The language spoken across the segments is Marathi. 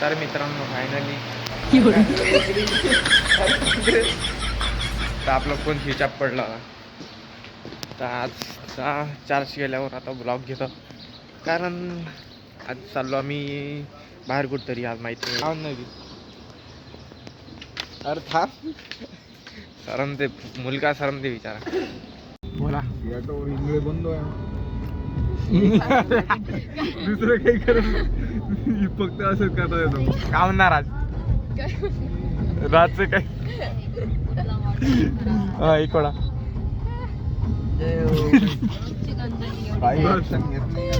तर मित्रांनो फायनली तर आपला फोन स्विच ऑफ पडला. तर आज चार्ज गेल्यावर आता ब्लॉग घेतो, कारण आज चाललो आम्ही बाहेर कुठतरी. आज माहिती नाही अरे थांब सरम ते मुलगा सरम ते विचारा. बोला इंगळे बंद आहे. दुसरं काही करत फक्त असंच करता येतो. का म्हणणार आज रातचं काय हा इकडा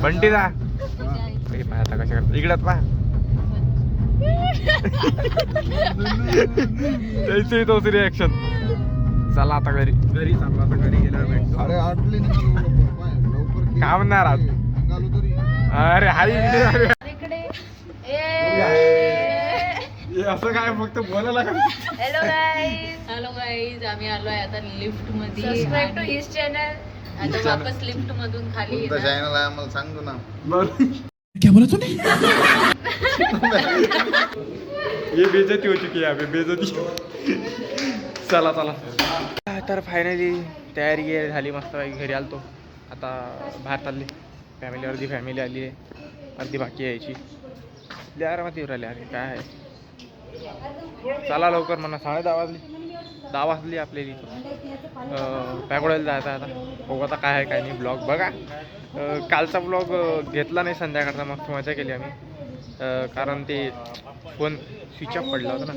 बंटी जा आता कशा करतो इकडं पहा. त्याची तोच रिॲक्शन. चला आता घरी चाललो. आता घरी गेल्यावर भेटतो. अरे आटले लवकर का म्हणणार आज निघालो तरी. अरे हाय असं काय फक्त बोलायला हॅलो गाईज आम्ही आलोय आता लिफ्ट मध्ये. Subscribe to his channel. आता वापस लिफ्ट मधून खाली कोणता चॅनल आहे आम्हाला सांगतो ना. क्या बोला तूने? ये बेइज्जती हो चुकी है यहाँ पे, बेइज्जती. चला तर फायनली तयारी झाली मस्त. घरी आलतो. आता बाहेर चालली फॅमिली. अर्धी फॅमिली आली आहे, अर्धी बाकी यायची. आरामात येऊ राहिले. अरे काय आहे, चला लवकर म्हणा. 10:30 वाजली आपल्याली. पॅगोड्याला जायचं आता. बघू आता काय आहे काय नाही. ब्लॉग बघा. कालचा ब्लॉग घेतला नाही संध्याकाळचा. मस्त मजा केली आम्ही, कारण ते फोन स्विच ऑफ पडला होता ना.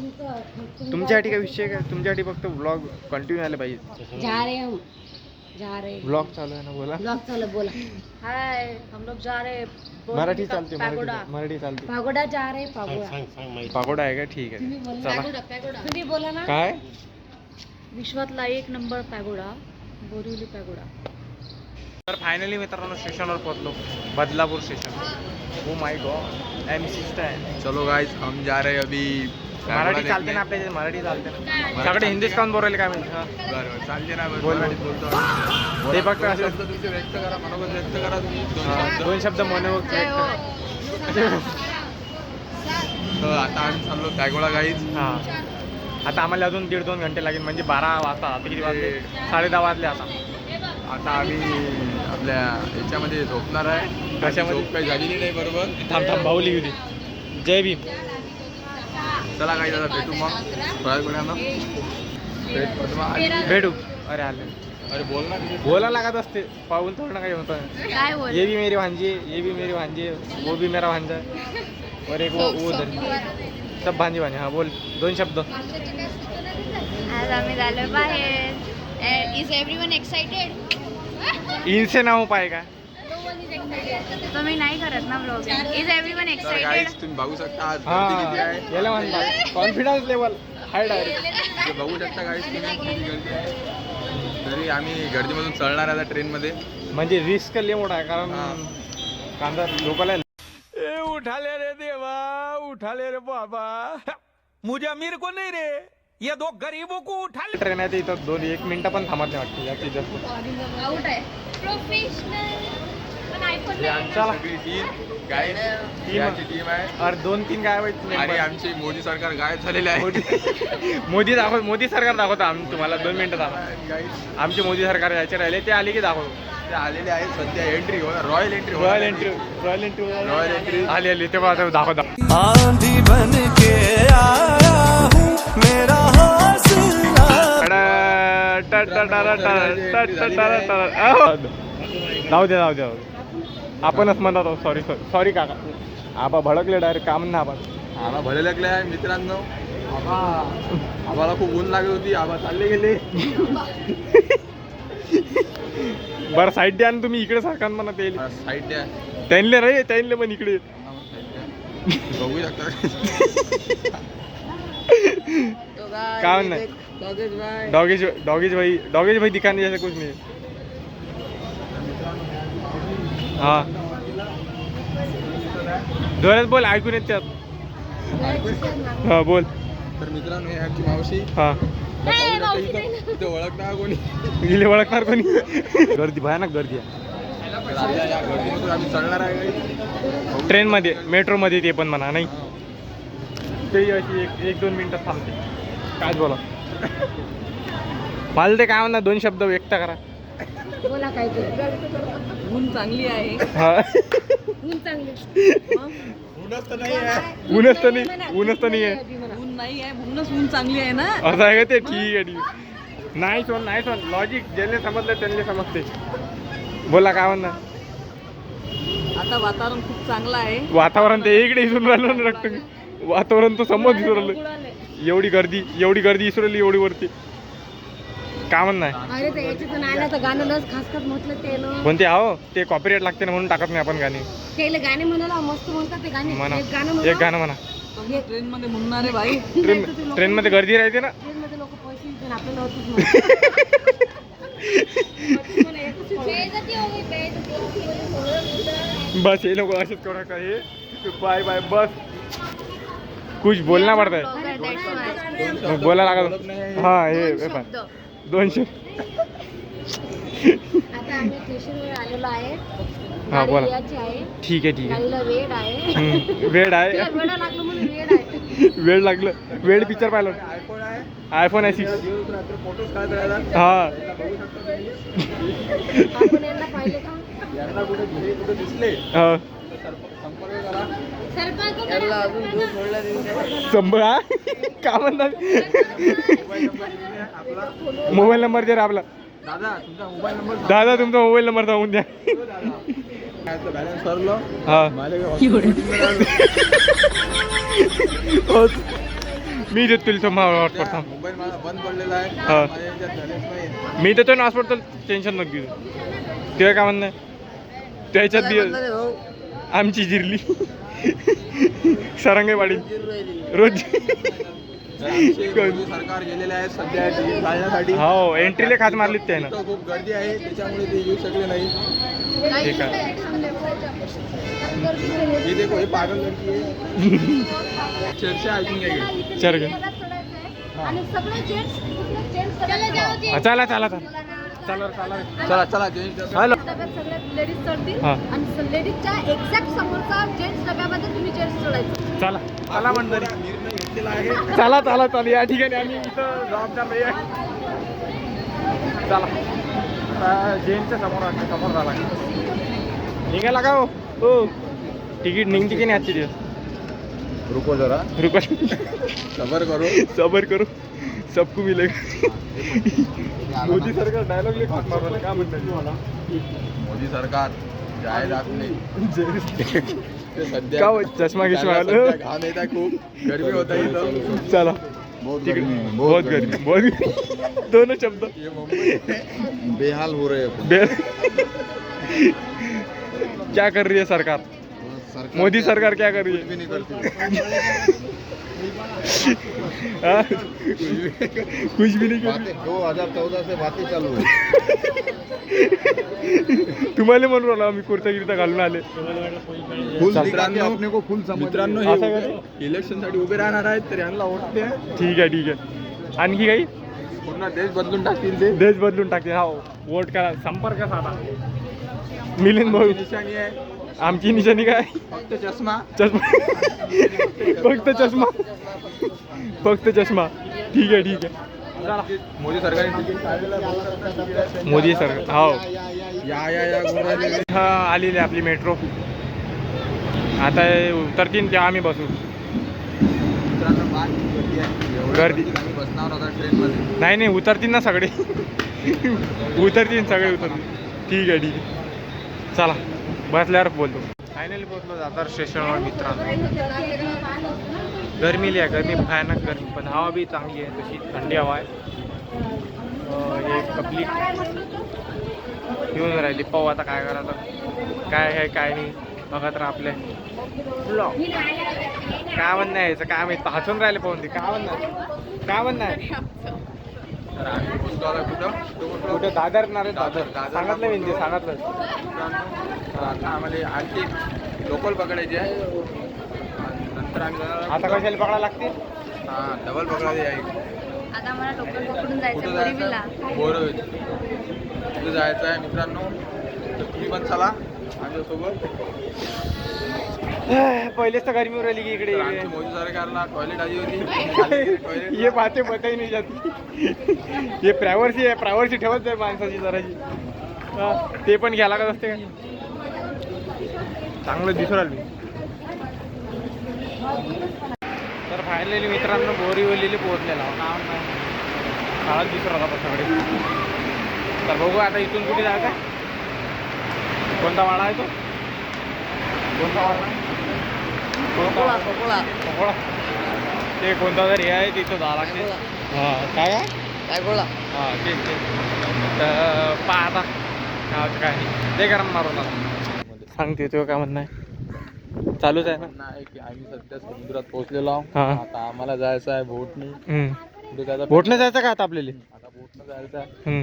तुमच्यासाठी काय विषय काय? तुमच्यासाठी फक्त ब्लॉग कंटिन्यू आले पाहिजे. जा रहे ब्लॉग चालू आहे ना. बोला ब्लॉग चालू. बोला हाय हम लोग जा रहे. मराठी चालते. मराठी चालते. पागोडा जा रहे. पागोडा आहे का? ठीक आहे चला. तुम्ही बोला ना. काय विश्वातला 1 नंबर पॅगोडा बोरिवली पॅगोडा. तर फायनली मित्रांनो स्टेशनवर पोहोचलो. Badlapur station. Oh my God MC stand. चलो गाइस हम जा रहे अभी. मराठी चालते ना आपल्या. मराठी चालते ना. सगळे हिंदीच काऊन बोलायला काय माहिती. बरोबर चालते ना. बोल. मराठीत बोलतो. ते फक्त असं शब्द तुमचे व्यक्त करा. मनोगत व्यक्त करा तुम्ही. 2 शब्द मनोगत तर आता आम्ही चाललो पॅगोडा गाईज. हां आता आम्हाला अजून 1.5-2 घंटे लागेल. म्हणजे 12 वाजता. आता किती वाजले? 10:30 वाजले. आता आम्ही आपल्या याच्यामध्ये झोपणार आहे. कशामध्ये? झोप काही झालेली नाही. बरोबर थांब भाऊली होती. जय भीम. चला काही दादा भेटू मग थोड्या वेळानं. भेटू. अरे आले. अरे बोल ना. बोला लागत असते. पाहून थोडं काही होतं. काय बोल. ये भी मेरी भांजी, ये भी मेरी भांजी, वो भी मेरा भांजा और एक वो उधर. सब भांजी. हाँ बोल 2 शब्द. आज आम्ही झालो बाहेर. Is everyone excited? इनसे ना हो पाएगा. तुम्ही नाही करत ना ब्लॉग. इज एव्हरीवन तर एक्साइटेड? गाईज तुम्ही बघू शकता आज हां गर्दी किती आहे. याला म्हणतात कॉन्फिडन्स लेवल हाय डायरेक्ट. ते बघू शकता गाईज तुम्ही किती गर्दी आहे. तरी आम्ही गर्दीमधून चढणार आहे आता ट्रेनमध्ये. म्हणजे रिस्क लय मोठा आहे. कारण हां. कांदा लोकांना उठाले रे देवा, उठाले रे बाबा, मुझे अमीर को नहीं रे, ये 2 गरीबों को उठा ले. ट्रेन आहे ते इथं 1 मिनिटं पण थांबत नाही वाटते याची जास्त. आउट आहे. प्रोफेशनल. पण आयफोन चला. सगळी टीम गाईज याची टीम आहे. अरे 2-3 गायब आणि आहेत. आमचे मोदी सरकार गायब झालेले आहे. मोदी सरकार दाखवतो आम्ही तुम्हाला. 2 मिनिटं दाखव. गाईज आमचे मोदी सरकार यायचे राहिले ते आले की दाखवतो. ते आलेले आहेत सध्या एंट्री रॉयल एंट्री आले तेव्हा दाखवतो. आंधी बन के आया हूँ मेरा हौसला. जाऊ दे. आपणच म्हणत आहोत. सॉरी काका. आबा भडकले डायरेक्ट. काम ना आपण आबा भले लागले आहे मित्रांनो. आबाला खूप ऊन लागत होती. आबा चालले गेले. बरं साईड द्या. आणि तुम्ही इकडे सारखा म्हणत येईल. साईड द्या. त्यांले पण इकडे बघू शकता. काय नाही. डॉगेज भाई दिखाने जैसे कुछ नहीं. हाँ जोरात बोल. ऐकून येत त्यात. हा बोल. तर मित्रांनो हे आमची मावशी. हा इथे ओळखणार कोणी? गेले ओळखणार कोणी? गर्दी भयानक गर्दी आहे. गर्दीमधून आम्ही चढणार आहे ट्रेनमध्ये, मेट्रोमध्ये. ते पण म्हणा नाही. तेही अशी एक दोन मिनिटं थांबते. काय बोला मला ते काय म्हणणार 2 शब्द व्यक्त करा. बोला काय ऊन चांगली आहे. हा ऊन चांगली ऊनच तर नाही आहे. ऊन नाही आहे म्हणूनच ऊन चांगली आहे ना. असं आहे का ते? ठीक आहे. नाही सोन लॉजिक ज्याने समजलं त्यांनी समजते. बोला काय म्हणणार. आता वातावरण खूप चांगलं आहे. वातावरण ते इकडे दिसून राहिलं ना रक्त. वातावरण तो समोर दिसून राहिलं. एवढी गर्दी इसरली एवढी वरती. काय म्हणणार अरे ते याच्यातून आलं तर गाणं लस खास म्हटलं ते ना. कोणते आहो ते कॉपीराइट लागते ना म्हणून टाकत नाही आपण गाणी. ते गाणे म्हणाला मस्त म्हणतात ते गाणे. म्हणा एक एक गाणं म्हणा. ट्रेन मध्ये म्हणणार आहे बाई. ट्रेन मध्ये गर्दी राहते ना. ट्रेन मध्ये लोक पैसे देतात आपल्याला होतच बस ये लोग असेच करू नका. हे बाय बाय बस कुछ बोलना पडता है. बोला लागत. हा हे 200. आता आम्ही स्टेशनवर आलेलो आहे. हा बोला. याची आहे. ठीक आहे गाडीला वेड आहे. वेळ आहे. वेळ लागलं म्हणून वेड आहे. वेळ लागलं. वेळ पिक्चर पाहिलं. आयफोन आहे 6. फोटोज काय करायला हा आपण यांना पाहिले का? यांना कुठे दिसले हा. संपर्क करा. सरपंच याला अजून दूर सोडला देऊ. संभळा का म्हणतात. आपला मोबाईल नंबर द्या रे आपला. दादा तुमचा मोबाईल नंबर दादा तुमचा मोबाईल नंबर सांगून द्या. बॅलन्स सरलो. हा हो. मी देतो तुला हॉटस्पॉट थांब. मोबाईल माझा बंद पडलेला आहे. हा. माझ्या याच्यात बॅलन्स नाही. मी देतो ना हॉटस्पॉट तर टेन्शन नको घेऊ. ते काय म्हणणं त्याच्यात बी आमची जिरली सरंगेवाडी रोज. मोदी सरकार गेलेले आहे सध्या तिकीट घालण्यासाठी. हो एंट्रीला खात मारलीत त्यानं. इथं खूप गर्दी आहे त्याच्यामुळे ते येऊ शकले नाही. ठीक आहे. हे देखो हे पागल लड़की आहे. चर्चा ऐकून घ्या. चल गे. आणि सगळे जेंट्स चला चला चला जेंट्स हॅलो. सगळ्यात लेडीज चढतील हा. आणि लेडीजच्या एक्झॅक्ट समोरचा जेंट्स डब्यामध्ये तुम्ही जेंट्स चढायचं. चला चला मंडळी. निर्णय घेतलेला आहे. चला या ठिकाणी आम्ही इथं जबाबदार नाही आहे. चला आता जेनच्या समोर झाला निघायला का हो. तिकीट निघते की नाही आजचे दिवस. रुको जरा रुपये सबर करो. सबको मिलेगा. मोदी सरकार डायलॉग लिखा मारला का म्हणतात मला. मोदी सरकार जाहीर आपले सध्या का हो, चष्मा गिश्मा आलं. घाम येत आहे. खूप गरमी होत आहे इथं. चला बहुत बहुत गर्मी. दोनों शब्द ये मुंबई बेहाल हो रहे क्या कर रही है सरकार. मोदी सरकार क्या कर रही भी है. नहीं करती. हाँ? कुछ भी नहीं कर रही. 2014 से बातें चालू है. तुम्हाला म्हणून राहिलो आम्ही कुर्ता गिरता घालून आले. मित्रांनो असं का ते? इलेक्शन साठी उभे राहणार आहेत तर यांना वोट द्या. ठीक आहे. आणखी काही पूर्ण देश बदलून टाकतील ते. देश बदलून टाकते. हा वोट करा. संपर्क साधा. मिलिंद भाऊ निशाणी आहे आमची निशाणी काय. फक्त चष्मा. फक्त चष्मा. ठीक आहे. मोदी सरकारने तिकीट काढलेलं आहे. मोदी सरकार हो. या गोराले. हा आलेली आपली मेट्रो. आता हे उतरतीन तेव्हा आम्ही बसू. मित्रांनो फार गर्दी आहे. एवढी गर्दी. आम्ही बसणार होता ट्रेन मध्ये. नाही उतरतील ना सगळे. उतरतील. ठीक आहे. चला बसल्यावर बोलतो. फायनली पोहोचलो सातारा स्टेशनवर मित्रांनो. गरमी भयानक गरमी पण हवा बी चांगली आहे. तशी थंडी हवा आहे. एक पब्लिक येऊन राहिली. पाहू आता काय करायचं काय आहे काय नाही बघत राहा आपले ब्लॉग. काय म्हणणं यायचं काय माहिती. हसून राहिले पाहून ते काय म्हणणं तर आम्ही पोहोचलो आता कुठं दादर ना रे. दादर. सांगितलं मी ते सांगितलं. तर आता आम्हाला आणखी लोकल पकडायची आहे. आणि नंतर आम्ही जाणार आता कशाला पकडा लागते. हां डबल पकडायची आहे. आता मला लोकल पकडून कुठं जायचं जायचं बोरवेल. तिथं जायचं आहे मित्रांनो. तर तुम्ही पण चला. आमच्यासोबत पहिलेच तर गरमी राहिली की इकडे आमची मोदी सरकारला टॉयलेट आली होती. ये बाते बताही नाही जाती. हे प्रायव्हर्सी ठेवत जाय माणसाची जराची. ते पण घ्यायला लागत असते का? चांगलं दिसून राहिलं. तर फायनली मित्रांनो बोरीवलीला पोहोचलेला नाव नाही काळात दिसून राहता सगळे. तर बघू आता इथून कुठे जायचं. कोणता वाडा आहे तो? कोणता वाडा? कोकळा. ते कोणता तरी हे आहे तिथं जावं लागते. हां काय गोळा. हां तेच तर पाहता गावाचं काय नाही ते गरम मारून आता सांगते तो काय म्हणणं आहे. चालूच आहे ना. नाही की आम्ही सध्या समुद्रात पोहोचलेलो आहोत. हा. आता आम्हाला जायचं आहे बोटनी. बोटनं जायचं का आता आपल्याला? आता बोटनं जायचं आहे.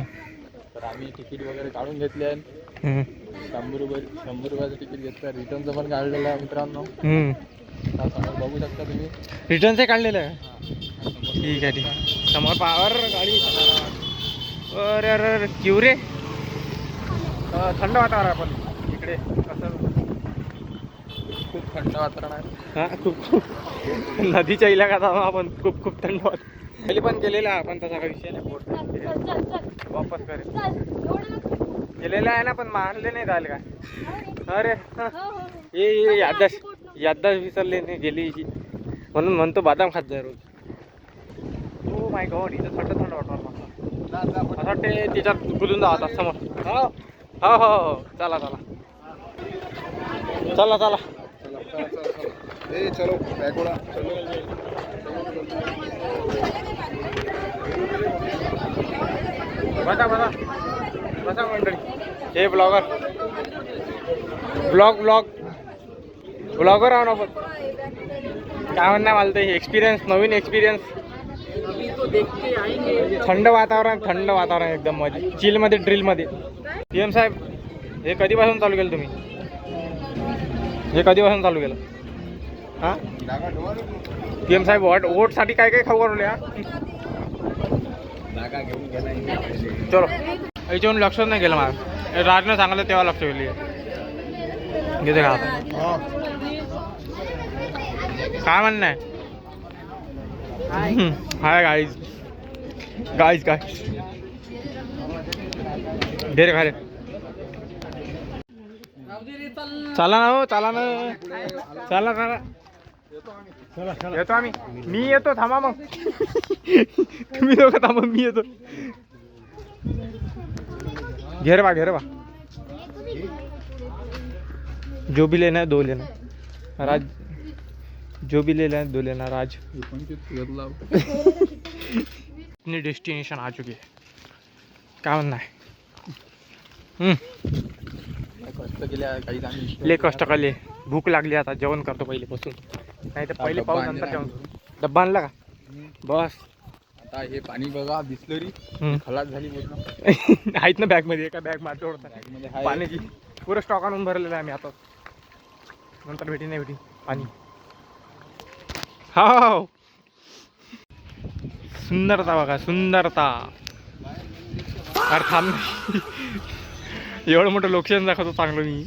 तर आम्ही तिकीट वगैरे काढून घेतले आहे. 100 रुपयाचं तिकीट घेतलं. रिटर्नचं पण काढलेलं आहे मित्रांनो. आता समोर बघू शकता तुम्ही. रिटर्नचं काढलेलं आहे. ठीक आहे ठीक आहे. समोर पावर गाडी. अरे अरे अरे क्यू रे. थंड वातावरण आहे पण इकडे कसं खूप थंड वातावरण आहे. हा खूप नदीच्या इलाक्यात आहोत आपण. खूप खूप थंड वाटत. पहिले पण केलेला आहे आपण तसा काही विषय नाही. बोट वापस करेल केलेला आहे ना पण मानले नाही जायला काय. अरे हे याददाश विसरले नाही गेली म्हणून म्हणतो बदाम खात जाय रोज. ओ माय गॉड इथं थंड थंड वाटतं असं वाटते त्याच्यात गुलून जावं आता समोर. हो हो हो हो चला चला चला चला चलो बॅगोळा बसा बसा बसा मंडळी. हे ब्लॉगर ब्लॉगर आहो ना आपण. काय म्हणणार मला ते एक्सपिरियन्स नवीन एक्सपिरियन्स. थंड वातावरण एकदम मध्ये चिलमध्ये ड्रिलमध्ये. PM साहेब हे कधीपासून चालू केलं तुम्ही? हे कधीपासून चालू केलं? हां PM साहेब वोटसाठी काय काय खाऊ करवले हा? चलो याच्यावरून लक्षच नाही केलं मला. राजनं सांगितलं तेव्हा लक्ष केली. घेते का आता? काय म्हणणं आहे? हाय गाईज दे रे खा रे. चला ना हो चला येतो आम्ही. मी येतो थांबा मग. तुम्ही दोघं थांबा मी येतो. घेर बा जो भी लेना है दो लेना राज. जो भी लेना है दो लेना राज. अपनी डेस्टिनेशन आ चुकी है. काय म्हणणं आहे? कष्ट केले काही लय कष्ट केले. भूक लागली आता जेवण करतो पहिले बसून. नाही तर पहिले पाऊस नंतर जेवण. डब्बा आणला का? बस आता हे पाणी बघा बिस्लरी खलास झाली पूर्ण. आहेत ना बॅग मध्ये. एका बॅग मारतो बॅगमध्ये आहे. पाण्याची पुरं स्टॉक आणून भरलेलं आहे आम्ही आता. नंतर भेटी पाणी. हो सुंदरता बघा सुंदरता. अरे थांब एवढं मोठं लोकेशन दाखवतो चांगलं मी.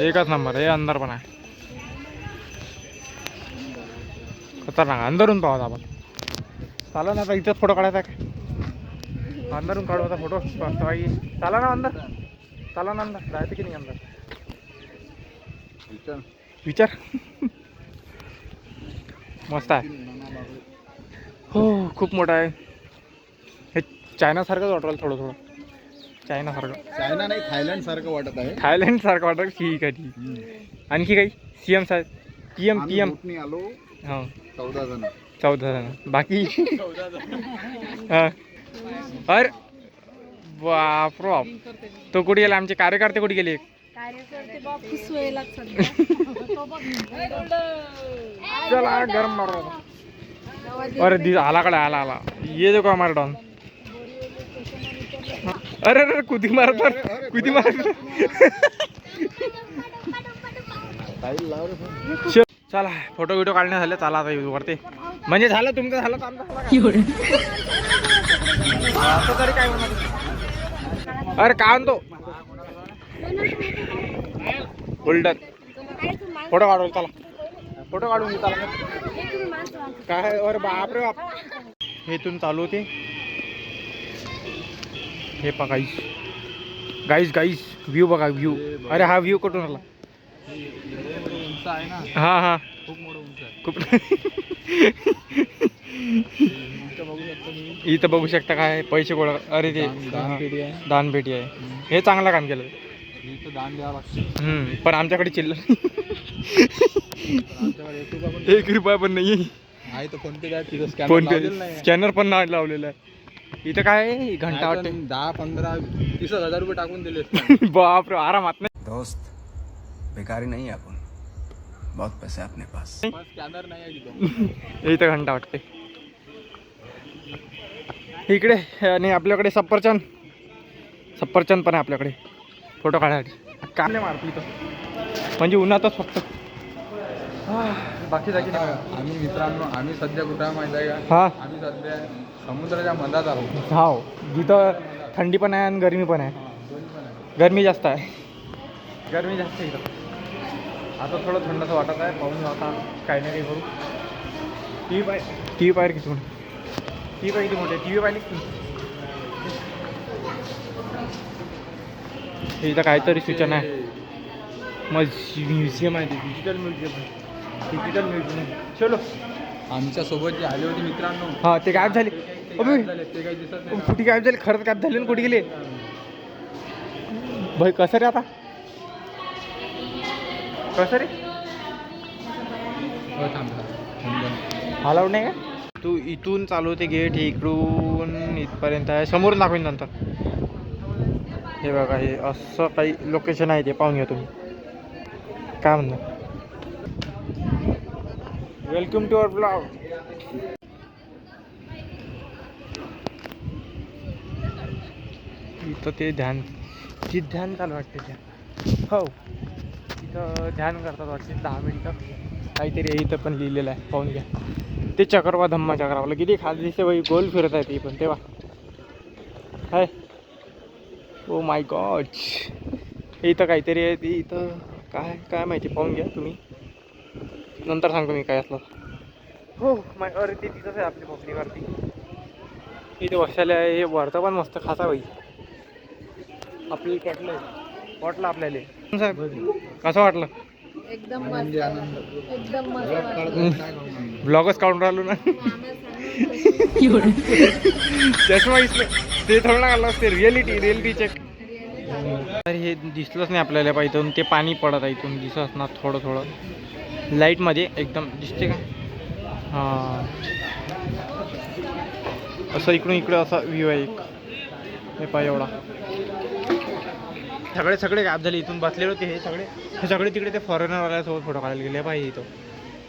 एकच नंबर. हे अंदर पण आहे खतरनाक. अंदरून पाहत आपण. चाला ना आता इथंच फोटो काढायचा काय? अंदरून काढू आता फोटो. चाला ना अंदर. चाला ना अंदर. जायचं की नाही अंदर विचार. मस्त आहे. हो खूप मोठा आहे. हे चायनासारखंच वाटलं थोडं. चायना नाही थायलंड सारखं वाटत आहे. थायलंड सारखं वाटत. ठीक आहे ठीक. आणखी काही? CM साहेब PM आलो. हां 14 जण बाकी. हां अरे बाप तो कुठे गेला? आमचे कार्यकर्ते कुठे गेले? चला गरम मारो. अरे आला ये देखो हमारा डॉन. अरे कुदी मारत. चला फोटो बिटो काढणे झाले. चला आता वरती. म्हणजे झालं तुमचं झालं तर आमचं झालं. आता तरी काय म्हणतो? अरे काय म्हणतो? गोल्डन फोटो काढून चला, फोटो काढून घे चला. काय अरे बाप रे बाप. हे इथून चालू होते. हे पहा गाईस, गाईस गाईस व्ह्यू बघा व्ह्यू. अरे हा व्ह्यू कुठून आला? उंच आहे ना, हा हा खूप मोठं उंच आहे. खूप. इथं बघू शकतो मी. इथं बघू शकता काय पैसे गोळा. अरे ते दानपेटी आहे. दानपेटी आहे. हे चांगलं काम केलं. इथं दान द्यावं लागतं. पण आमच्याकडे चिल्लर आमच्याकडे 1 रुपया पण 1 रुपया पण नाही आहे. तर फोन पे द्या, तिथं स्कॅनर फोन पे लावलेलं नाही. स्कॅनर पण नाही लावलेला आहे. इथं काय आहे? घंटा वाटते. 10, 15, 30,000 रुपये टाकून दिले असते. बाप रे आरामात नाही. दोस्त बेकारी नहीं है अपन, बहुत पैसे है अपने पास. पण स्कॅनर नाही आहे तिथं. इथं घंटा वाटते. इकडे आणि आपल्याकडे सफरचंद पण आहे आपल्याकडे फोटो काढायसाठी. काम नाही मारतो इथं म्हणजे उन्हातच फक्त. बाकी जागी नाही. आम्ही मित्रांनो, आम्ही सध्या कुठं आहे माहिती आहे का? हा आम्ही सध्या समुद्राच्या मधात आहोत. हो, जिथं थंडी पण आहे आणि गरमी पण आहे. दोन्ही पण आहे. गरमी जास्त आहे. गरमी जास्त आहे इथं. आता थोडं थंडसं वाटत आहे. पाहून घेऊ आता काही नाही काही करू. टी व्ही पाहिजे किती मोठी. टी व्ही किती मोठी. टी व्ही पाहिली की इथं काहीतरी सूचना आहे. मग म्युझियम आहे ते. डिजिटल म्युझियम आहे. चलो. आमच्या सोबत जे आले होते मित्रांनो, हा ते गायब झाले. अबे ते काही दिसत नाही. कुठे गायब झाले? खरंच गायब झाले ना. कुठे गेले भाई? कसं रे आता? कसं रे? थांब. अलाउड नाही का? तू इथून चालू होते गेट. हे इकडून इथपर्यंत आहे. समोरून दाखवेन नंतर. हे बघा, हे असं काही लोकेशन आहे. ते पाहून घ्या तुम्ही. काय म्हणणार? Welcome to our blog. इथं ते ध्यान चालू वाटते. ध्यान. हो, इथं ध्यान करतात वाटते 10 मिनिटं काहीतरी. इथं पण लिहिलेलं आहे. पाहून घ्या. ते चक्रवा धम्मा चक्रावलं किती खाली दिसते बाई. गोल फिरत आहे ती पण तेव्हा. हाय ओ माय गॉड. इथं काहीतरी आहे. ती इथं काय माहिती. पाहून घ्या तुम्ही. नंतर सांगतो मी काय असलं. हो माय. अरे ते तिथंच आहे आपली पोखरीवरती. इथे बसायला आहे. हे वरतं पण मस्त खासा बाई. आपल्याला वाटलं आपल्याला. साहेब कसं वाटलं? एकदम आनंदी आनंद. एकदम मस्त. ब्लॉगच काढून राहिलो ना. चष्मा दिसलं ते थोडं ना घाललं असते. Reality check. तर हे दिसलंच नाही आपल्याला पाहिजे. ते पाणी पडत आहे इथून. दिसत ना थोडं लाईटमध्ये एकदम दिसते का? हां, असं इकडे असा व्ह्यू आहे एक. हे पाय एवढा. सगळे गायब झाले. इथून बसलेले होते हे सगळे तिकडे ते फॉरेनर वाल्यासोबत फोटो काढायला गेले पाहिजे. इथं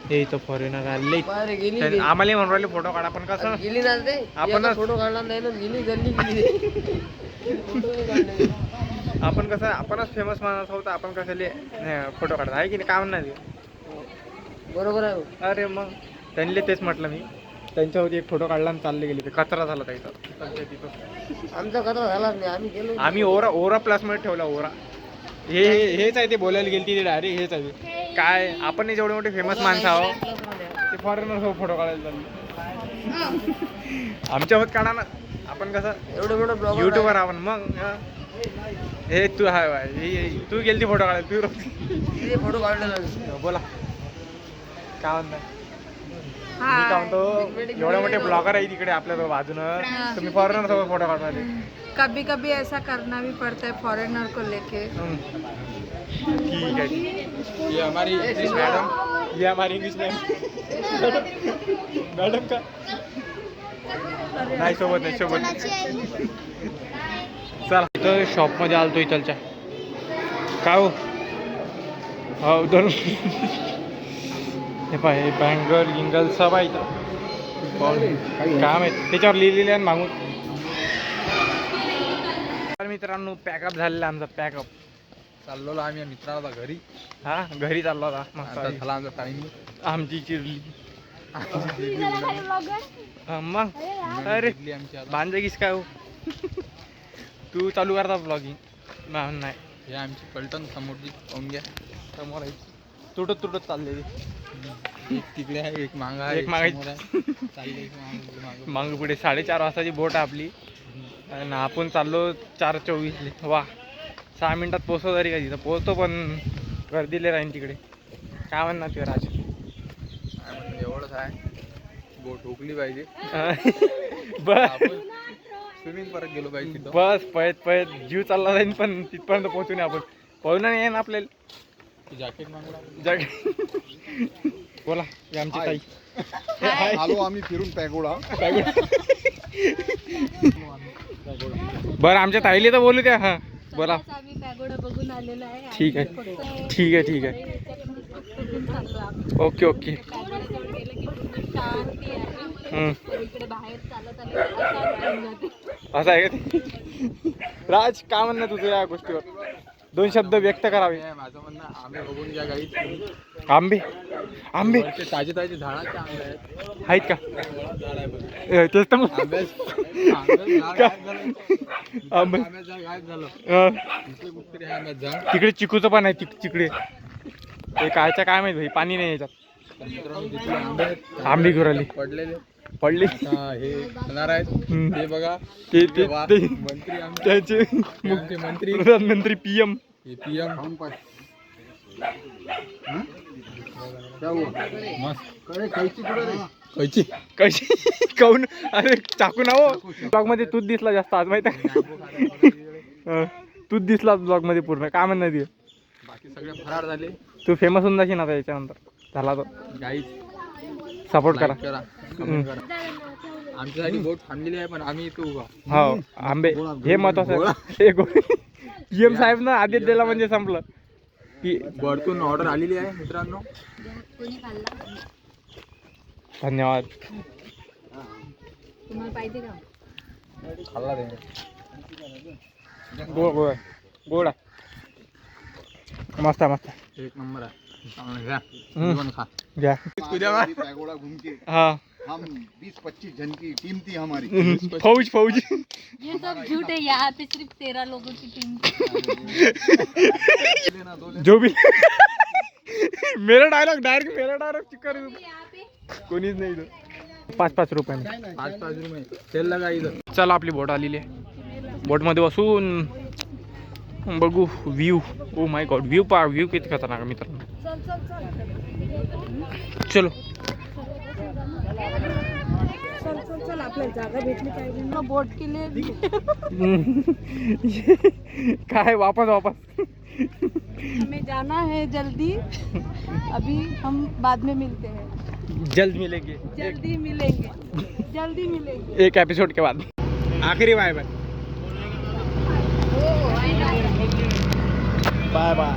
हे इथं फॉरेनर आले. आम्हाला म्हणून राहिले फोटो काढा. पण कसं गेली ना ते आपण फोटो काढला नाही ना. गेली गल्ली. आपण कसं आपणच फेमस माणूस आहोत. आपण कशाले फोटो काढता आहे की नाही? काय म्हणणार? बरोबर आहे. अरे मग त्यांनी तेच म्हटलं मी. त्यांच्यावरती एक फोटो काढला आणि चालले गेले. ते कचरा झाला त्याचा. आमचा कचरा झाला नाही. आम्ही गेलो. आम्ही ओरा प्लसमध्ये ठेवला. ओरा हेच आहे. ते बोलायला गेली ती डायरेक्ट. हेच आहे काय. आपण जेवढे मोठे फेमस माणसं आहोत ते फॉरेनर सोबत फोटो काढायला चालले. आमच्यासोबत काढा ना. आपण कसं एवढं मोठं ब्लॉगर युट्यूबर आपण. मग हे तू हाय बाय. तू गेलती फोटो काढायला. तू फोटो काढलेला. बोला काय म्हणता? मी काय म्हणतो, एवढे मोठे ब्लॉगर आहे तिकडे आपल्या बाजूनं. तुम्ही फॉरेनर सोबत फोटो काढायला. कभी कभी ऐसा करना भी पड़ता है फॉरेनर को लेके. ठीक है. ये हमारी इंग्लिश मैडम. ये हमारी इंग्लिश मॅडम का नाही सोबत चला. इथं शॉपमध्ये आलतो इथलच्या. काय हो दोन हे पाय बँगल गिंगल सब आहे इथं. काय माहिती त्याच्यावर लिहिलेलं आहे मागून. मित्रांनो पॅकअप झालेला आमचा. पॅकअप चाललो आम्ही मित्राला घरी. हा घरी चाललो होता. मस्त आता झाला आमचा टाइम. आमची चिरली. मग अरे आमची आता. बांधे किस काय हो. तू चालू करता ब्लॉगिंग? नाही हे आमची पलटण समोरची पाहून घ्या. समोर आहे तुटत तुटत चाललेली. एक तिकडे आहे, एक मागं आहे, एक मागे. समोर आहे. चालले एक मागं. मागं पुढे 4:30 वाजताची बोट आहे आपली आणि आपण चाललो 4:24. वा 6 मिनिटात पोहोचतो तरी का तिथं पोहोचतो पण गर्दीले राहीन तिकडे. काय म्हणणार ते राज? काय म्हणतो एवढंच आहे, बोट हुकली पाहिजे. बस आपण स्विमिंग परत गेलो पाहिजे तिथं. बस पळत पळत जीव चालला जाईन पण तिथपर्यंत पोहोचू नये आपण. पोहणं नाही आहे ना आपल्याला. जॅकेट मागला. बोला ही आमची ताई. आलो आम्ही फिरून पॅगोडा. बरं आमच्या ताईले तर बोलू द्या. हां बोला. आम्ही पॅगोडा बघून आलेलो आहे. ठीक आहे ठीक आहे ठीक आहे. Okay okay. पॅगोडाजवळ गेलं की पूर्ण शांती आहे. तर इकडे बाहेर चालत आलं की अशांत होऊन जाते. असं आहे का ते? राज काय म्हणणं तुझं या गोष्टीवर? 2 शब्द व्यक्त करावे. माझं म्हणणं आंबे बघून घ्या काही. आंबे आंबे ताजे ताजे झाडाचे आंबे आहेत. आहेत का? तेच तर मग. आंबे तिकडे चिकूचं पण आहे. तिकडे ते कायचं काय माहित भाई, पाणी नाही याच्यात. आंबे घेऊन आली पडलेले पडली. आता हे होणार आहेत. ते बघा ते ते वा- ते मंत्री आमचे त्याचे आमचे मंत्री प्रधानमंत्री PM. PM मस्त कैची कशी काऊन? अरे चाकू ना हो. ब्लॉग मध्ये तूच दिसला जास्त आज माहिती आहे. तूच दिसला ब्लॉग मध्ये पूर्ण. काय म्हणणं ते? बाकी सगळे फरार झाले. तू फेमस होऊन जाशील आता याच्यानंतर. झाला तर गाईज सपोर्ट करा. करा comment करा. आमच्यासाठी बोट थांबलेली आहे पण आम्ही इथे उभा. हो आंबे हे महत्वाचं आहे. PM साहेब ना आदेश दिला म्हणजे संपलं. वरतून ऑर्डर आलेली आहे मित्रांनो. कोणी खाल्ला? धन्यवाद. तुम्हाला पाहिजे का? खाल्ला ते गोड गोड आहे. गोड आहे. मस्त आहे मस्त आहे. एक नंबर आहे. चांगलं घ्या. हम्म. तुम्ही पण खा. घ्या. पैगोडा घूम के हा हम 20-25 जन की टीम थी हमारी. फौज फौज. ये सब झूठ है. यहाँ पे सिर्फ 13 लोगों की टीम थी. जो भी मेरा डायलॉग चिक्कर कोणीच नाही इथं. 5-5 रुपये. 5-5 रुपये तेल लगा इथं. चला आपली बोट आलेली आहे. बोटमध्ये बसून बघू view. Oh my God view पहा. व्ह्यू किती खतरनाक आहे मित्रांनो. चलो चल आपल्याला जागा भेटली पाहिजे ना बोट के लिए. काय वापस हमें जाना है जल्दी. अभी हम बाद में मिलते हैं. जल्द मिलेंगे. जल्दी मिलेंगे. जल्दी मिलेंगे. एक एपिसोड के बाद आखिरी बाय बाय. Bye bye.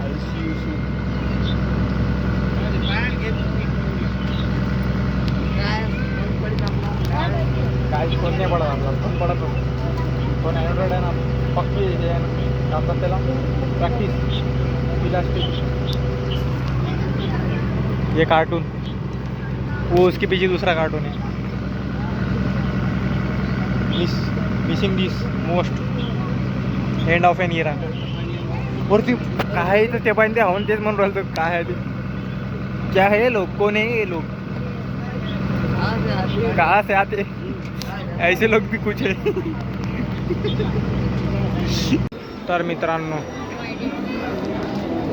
काही फोन नाही पडत आपला. फोन पडत फोन अँड्रॉइड आहे ना. पक्की हे आहे ना आपलं त्याला प्रॅक्टिस इलास्टिक. ये कार्टून वो उसके पीछे दूसरा कार्टून है. Missing this most end of N इरा. वरती काय तर ते पण ते हवं तेच म्हणून राहिलं. काय आहे ते? क्या है लोग? कोण आहे ये लोग? कहाँ से आते? ऐसे लोग भी कुछ है. तर मित्रांनो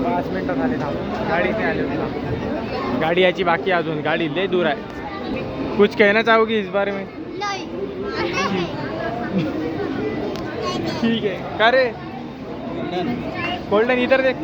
5 मिनिटं झाली ना. गाडी नाही आली होती. गाडी याची बाकी आहे अजून. गाडी लय दूर आहे. कुछ कहना चाहोगी इस बारे में? ठीक है. का रे गोल्डन इधर देख.